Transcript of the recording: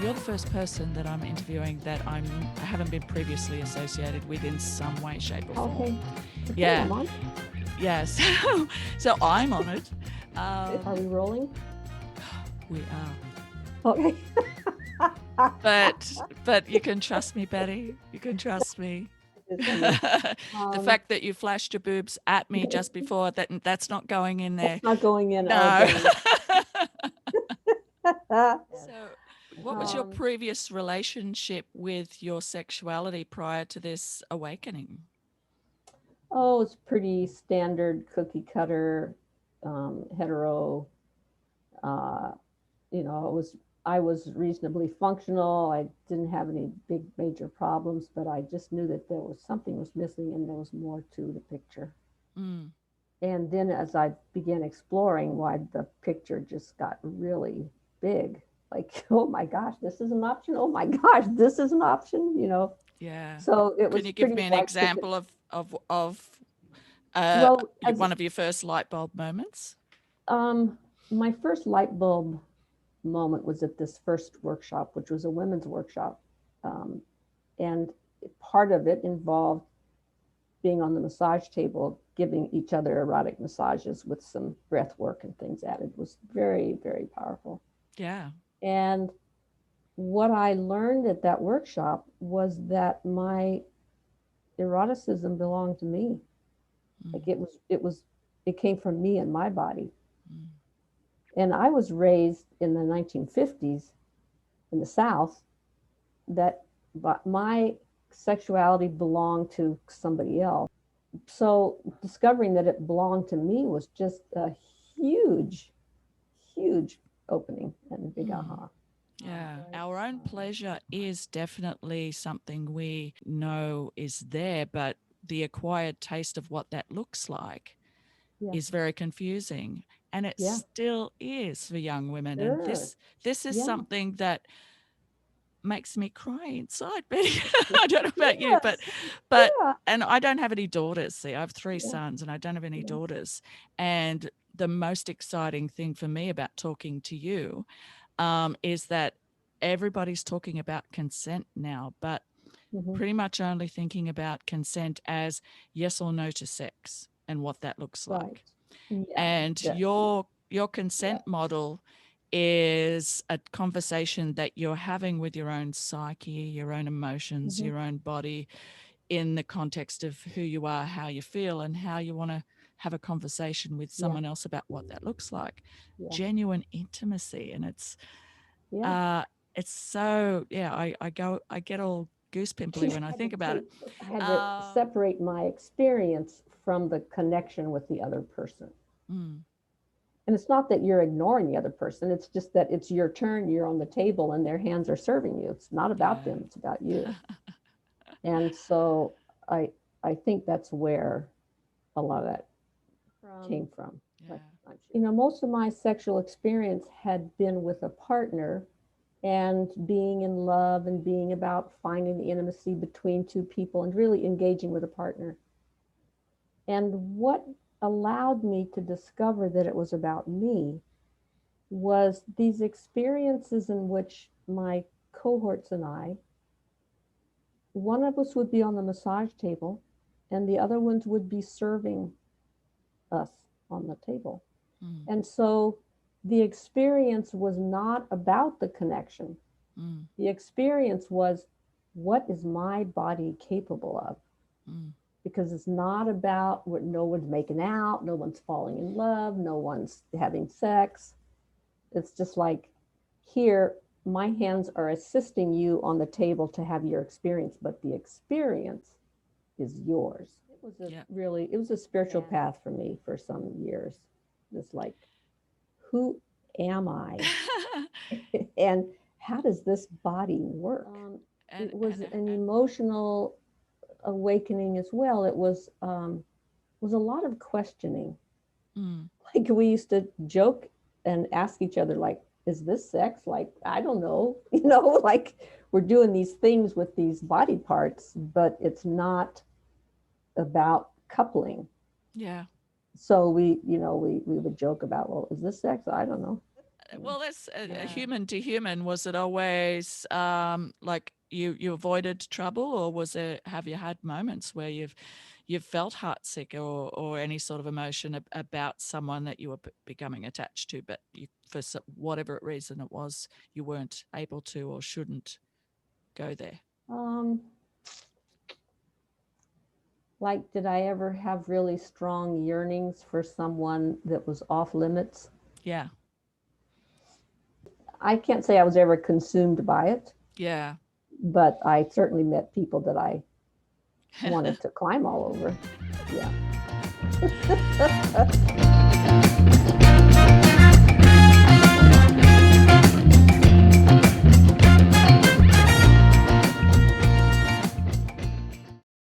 you're the first person that I'm interviewing that I haven't been previously associated with in some way, shape, or Okay. form. Okay, Yeah, I'm on. yeah. So I'm honoured. Are we rolling? We are. Okay. But you can trust me, Betty. You can trust me. It's funny. The fact that you flashed your boobs at me just before, that's not going in there. That's not going in. Oh, No. dang. So, what was your previous relationship with your sexuality prior to this awakening? Oh, it's pretty standard cookie cutter, hetero. Uh, I was reasonably functional. I didn't have any big major problems, but I just knew that there was something was missing and there was more to the picture. Mm. And then as I began exploring why the picture just got really big, like, oh my gosh, this is an option. Oh my gosh, this is an option. Yeah. So it Can was you give pretty me an wide ticket. example of Well, as one of your first light bulb moments? my first light bulb moment was at this first workshop, which was a women's workshop. Um, and part of it involved being on the massage table, giving each other erotic massages with some breath work and things added. It was very, very powerful. Yeah. And what I learned at that workshop was that my eroticism belonged to me. Like Mm. it came from me and my body. Mm. And I was raised in the 1950s in the South that my sexuality belonged to somebody else. So discovering that it belonged to me was just a huge, huge opening and a big Mm. aha. Yeah, our own pleasure is definitely something we know is there, but the acquired taste of what that looks like Yeah, is very confusing, and it yeah, still is for young women. And sure. this is Yeah, something that makes me cry inside, Betty. I don't know about you, but yes, but yeah, and I don't have any daughters. See, I have three yeah, sons and I don't have any yeah, daughters. And the most exciting thing for me about talking to you is that everybody's talking about consent now, but hmm, pretty much only thinking about consent as yes or no to sex and what that looks right. like. Yeah, And your yeah, consent model is a conversation that you're having with your own psyche, your own emotions, hmm, your own body in the context of who you are, how you feel, and how you want to have a conversation with yeah, someone else about what that looks like. yeah, Genuine intimacy. And yeah. uh it's so yeah, I get all goose pimply when I I think did about it. too. I had to Um separate my experience from the connection with the other person. mm, And it's not that you're ignoring the other person, it's just that it's your turn, you're on the table, and their hands are serving you. It's not about yeah. them, it's about you. And so I I think that's where a lot of that came from. But Yeah. most of my sexual experience had been with a partner and being in love and being about finding the intimacy between two people and really engaging with a partner. And what allowed me to discover that it was about me was these experiences in which my cohorts and I, one of us would be on the massage table and the other ones would be serving us on the table. Mm, And so the experience was not about the connection. mm, The experience was, what is my body capable of? mm. Because it's not about what, no one's making out, no one's falling in love, no one's having sex. It's just like, here, my hands are assisting you on the table to have your experience, but the experience is yours. Yeah. It was a spiritual path for me for some years. It's like, who am I? And how does this body work? and It was and an emotional awakening as well. It was a lot of questioning. mm, Like we used to joke and ask each other, like, "Is this sex?" Like, I don't know, like we're doing these things with these body parts, but it's not about coupling. yeah. So we would joke about, well, is this sex? I don't know. Well, that's Yeah. human to human. Was it always like you avoided trouble, or was it? Have you had moments where you've felt heartsick or any sort of emotion about someone that you were becoming attached to, but you, for whatever reason it was, you weren't able to or shouldn't go there? Um, like, did I ever have really strong yearnings for someone that was off limits? Yeah, I can't say I was ever consumed by it, yeah. but I certainly met people that I wanted to climb all over. Yeah.